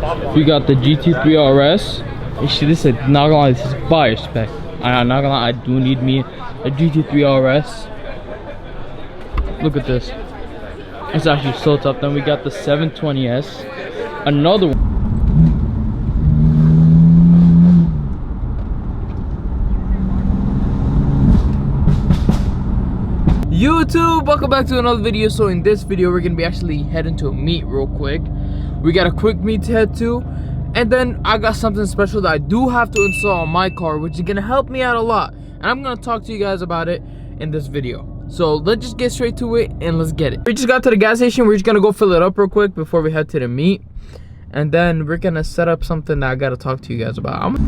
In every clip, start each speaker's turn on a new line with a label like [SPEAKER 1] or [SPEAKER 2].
[SPEAKER 1] We got the GT3 RS. Actually, this is not gonna lie, this is fire spec. I'm not gonna lie, I do need me a GT3 RS. Look at this. It's actually so tough. Then we got the 720S. Another one. YouTube, welcome back to another video. So in this video, we're gonna be actually heading to a meet real quick. We got a quick meet to head to, and then I got something special that I do have to install on my car, which is gonna help me out a lot, and I'm gonna talk to you guys about it in this video. So let's just get straight to it and let's get it. We just got to the gas station. We're just gonna go fill it up real quick before we head to the meet, and then we're gonna set up something that I gotta talk to you guys about.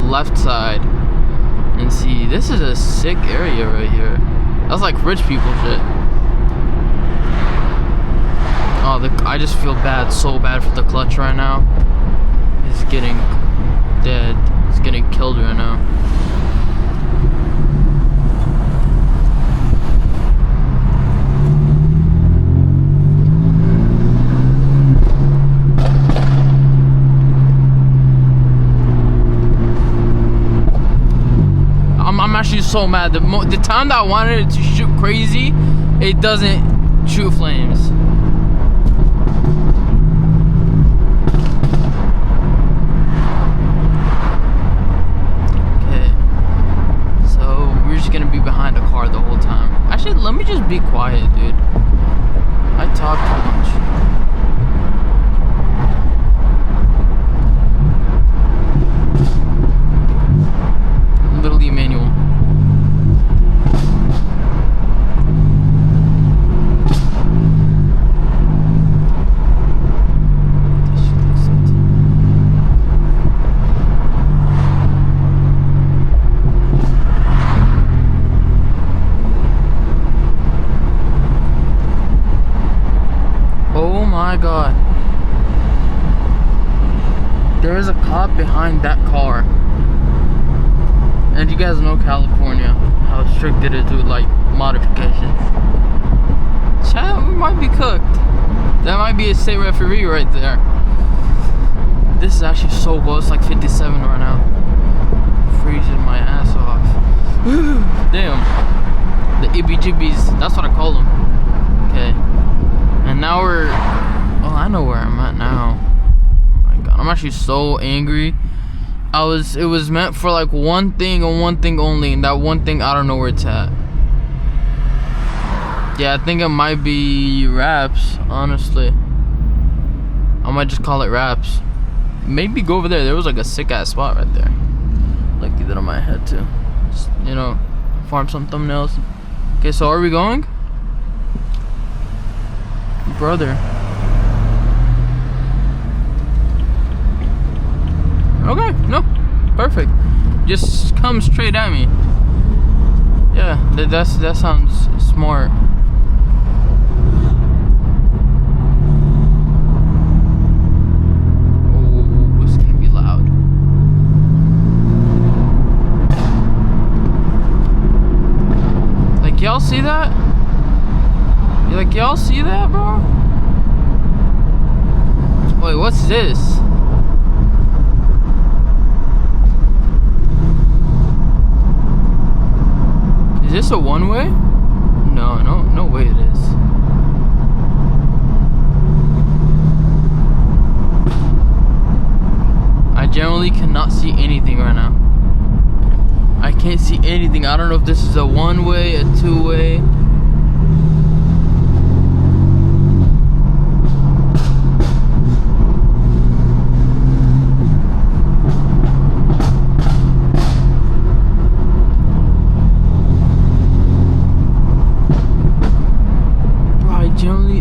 [SPEAKER 1] Left side and see, this is a sick area right here. That's like rich people shit. Oh, I just feel bad, so bad for the clutch right now. It's getting dead. It's getting killed right now. I'm actually so mad. The time that I wanted it to shoot crazy, it doesn't shoot flames. Okay, so we're just gonna be behind the car the whole time. Actually, let me just be quiet, dude. I talk too much. Literally manual. Oh my god. There is a cop behind that car. And you guys know California, how strict it is with like modifications. Chat, we might be cooked. That might be a state referee right there. This is actually so close. It's like 57 right now. Freezing my ass off. Damn. The ibby-jibbies, that's what I call them. Okay. And now we're, oh, I know where I'm at now. Oh my god, I'm actually so angry. It was meant for like one thing and one thing only, and that one thing, I don't know where it's at. Yeah, I think it might be wraps, honestly. I might just call it wraps. Maybe go over there. There was like a sick ass spot right there. Like that on my head too. Just, you know, farm some thumbnails. Okay, so are we going? Brother. Okay, no, perfect. Just come straight at me. Yeah, that sounds smart. Oh, it's gonna be loud. see that? Like, y'all see that, bro? Wait, what's this? Is this a one-way? No way it is. I generally cannot see anything right now. I can't see anything. I don't know if this is a one-way, a two-way.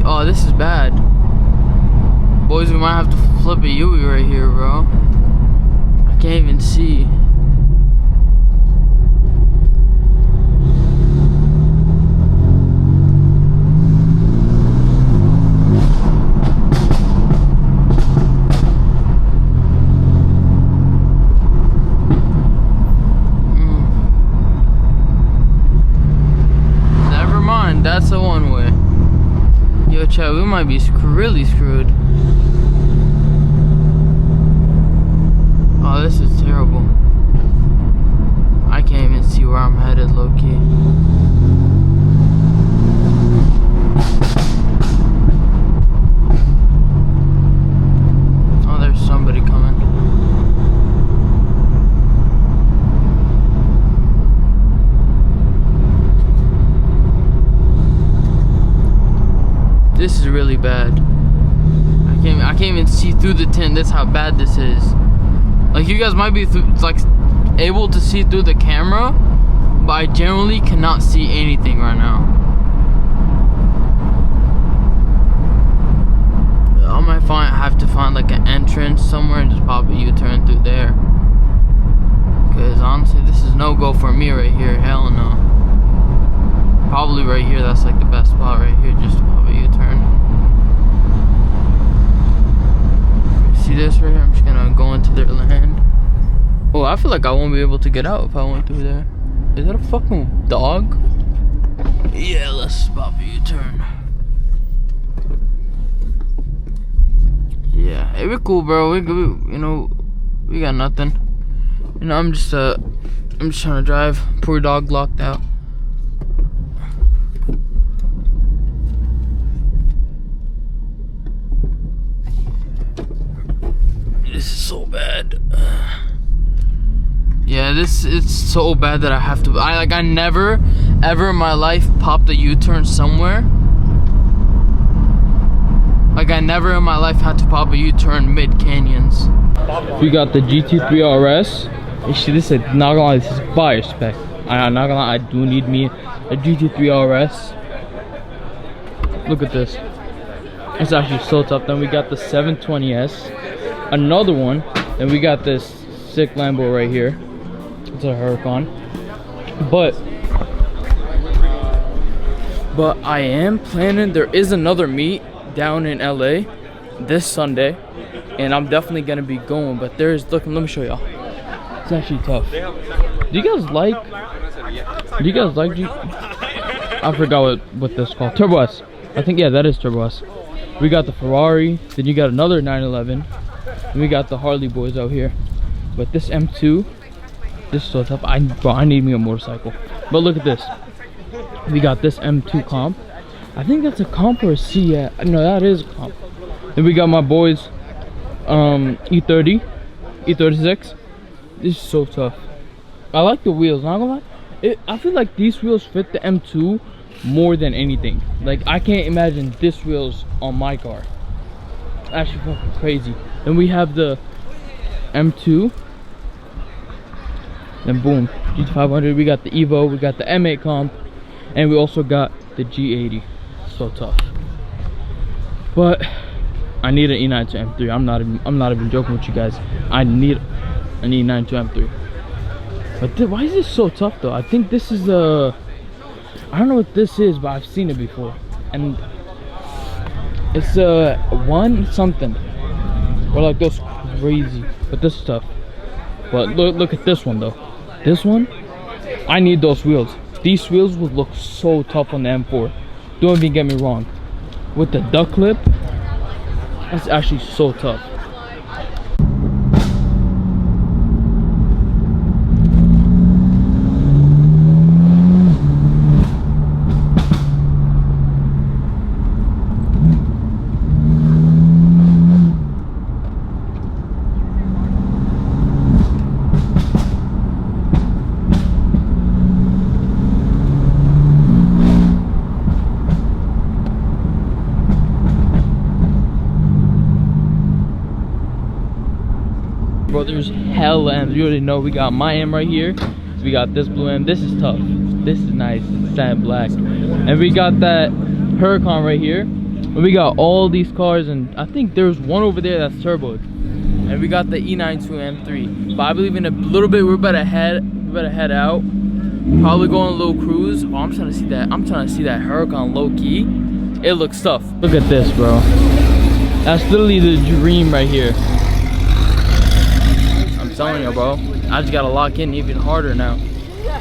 [SPEAKER 1] Oh, this is bad. Boys, we might have to flip a Yui right here, bro. I can't even see. Never mind, that's a one-way. Yo, Chad, we might be really screwed. Oh, this is terrible. I can't even see where I'm headed, low-key. Oh, there's somebody coming. This is really bad. I can't even see through the tent. That's how bad this is. Like, you guys might be like able to see through the camera, but I generally cannot see anything right now. I might have to find like an entrance somewhere and just pop a U-turn through there. Cause honestly, this is no go for me right here. Hell no. Probably right here. That's like the best spot right here, just to pop a U-turn. See this right here? I'm just gonna go into their land. Oh, I feel like I won't be able to get out if I went through there. Is that a fucking dog? Yeah, let's pop a U-turn. Yeah, hey, we're cool, bro. We you know, we got nothing. You know, I'm just trying to drive. Poor dog locked out. This is so bad. Yeah, it's so bad that I have to. I never ever in my life popped a U-turn somewhere. Like, I never in my life had to pop a U-turn mid canyons. We got the GT3 RS. Actually, this is not gonna lie, this is fire spec. I'm not gonna lie, I do need me a GT3 RS. Look at this. It's actually so tough. Then we got the 720S. Another one, and we got this sick Lambo right here. It's a Huracan. But I am planning, there is another meet down in LA this Sunday, and I'm definitely gonna be going. But there's, look, let me show y'all. It's actually tough. Do you guys like I forgot what this is called. Turbo S. I think, yeah, that is Turbo S. We got the Ferrari, then you got another 911. And we got the Harley boys out here. But this M2, this is so tough. I need me a motorcycle. But look at this. We got this M2 comp. I think that's a comp or a C. Yeah, no, that is a comp. Then we got my boys E30, E36. This is so tough. I like the wheels, not gonna lie. I feel like these wheels fit the M2 more than anything. Like, I can't imagine this wheels on my car. Actually fucking crazy. Then we have the M2. Then boom, GT500. We got the Evo, we got the M8 comp, and we also got the G80. So tough. But I need an E9 to M3. I'm not even joking with you guys. I need an E9 to M3. But why is this so tough though? I think this is I don't know what this is, but I've seen it before, and it's one something, or like those crazy. But this is tough. But look at this one though. This one, I need those wheels. These wheels would look so tough on the M4. Don't even get me wrong. With the duck clip, that's actually so tough. Bro, there's hella M's. You already know we got my M right here. We got this blue M. This is tough. This is nice. It's satin black. And we got that Huracan right here. And we got all these cars, and I think there's one over there that's turboed. And we got the E92 M3. But I believe in a little bit we're about to head out. Probably go on a little cruise. Oh, I'm trying to see that. I'm trying to see that Huracan low key. It looks tough. Look at this, bro. That's literally the dream right here. I'm telling you, bro. I just gotta lock in even harder now.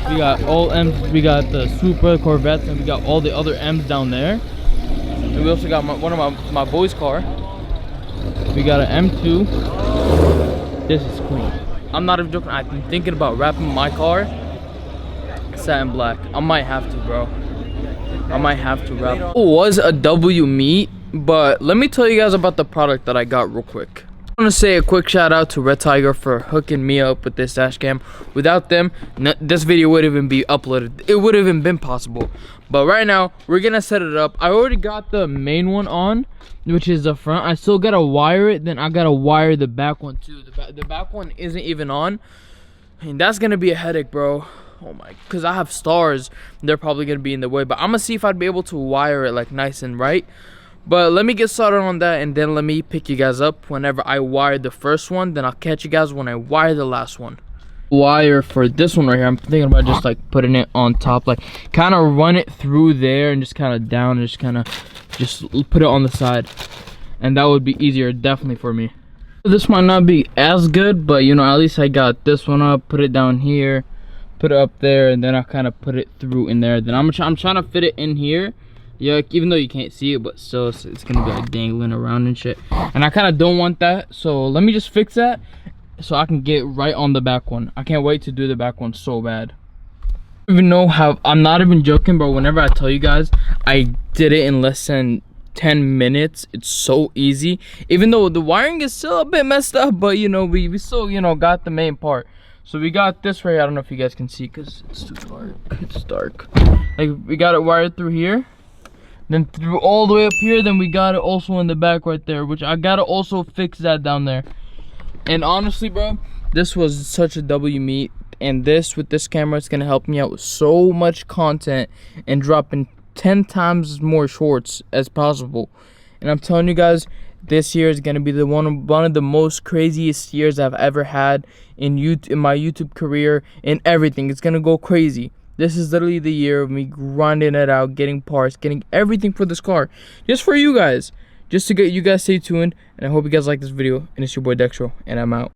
[SPEAKER 1] We got all M's. We got the Supra, Corvettes, and we got all the other M's down there. And we also got one of my boys' car. We got an M2. This is clean. I'm not even joking. I've been thinking about wrapping my car satin black. I might have to, bro. I might have to wrap. It was a W meet, but let me tell you guys about the product that I got real quick. I want to say a quick shout out to RedTiger for hooking me up with this dash cam. Without them, this video wouldn't even be uploaded. It wouldn't even been possible. But right now, we're gonna set it up. I already got the main one on, which is the front. I still gotta wire it. Then I gotta wire the back one too. The back one isn't even on, and that's gonna be a headache, bro. Oh my, because I have stars. They're probably gonna be in the way. But I'm gonna see if I'd be able to wire it like nice and right. But let me get started on that, and then let me pick you guys up whenever I wire the first one. Then I'll catch you guys when I wire the last one. Wire for this one right here, I'm thinking about just like putting it on top, like kind of run it through there and just kind of down and just kind of just put it on the side, and that would be easier definitely for me. This might not be as good, but you know, at least I got this one up, put it down here, put it up there, and then I kind of put it through in there. Then I'm trying to fit it in here. Yeah, even though you can't see it, but still it's gonna be like dangling around and shit, and I kind of don't want that. So let me just fix that so I can get right on the back one. I can't wait to do the back one so bad. I don't even know how. I'm not even joking, bro. Whenever I tell you guys I did it in less than 10 minutes, it's so easy. Even though the wiring is still a bit messed up, but you know, we still, you know, got the main part. So we got this right here. I don't know if you guys can see because it's too dark. It's dark. Like, we got it wired through here, then through all the way up here, then we got it also in the back right there, which I gotta also fix that down there. And honestly, bro, this was such a W meet, and this with this camera, it's gonna help me out with so much content and dropping 10 times more shorts as possible. And I'm telling you guys, this year is gonna be the one of the most craziest years I've ever had in my YouTube career and everything. It's gonna go crazy. This is literally the year of me grinding it out, getting parts, getting everything for this car, just for you guys, just to get you guys. Stay tuned, and I hope you guys like this video. And it's your boy Dextro, and I'm out.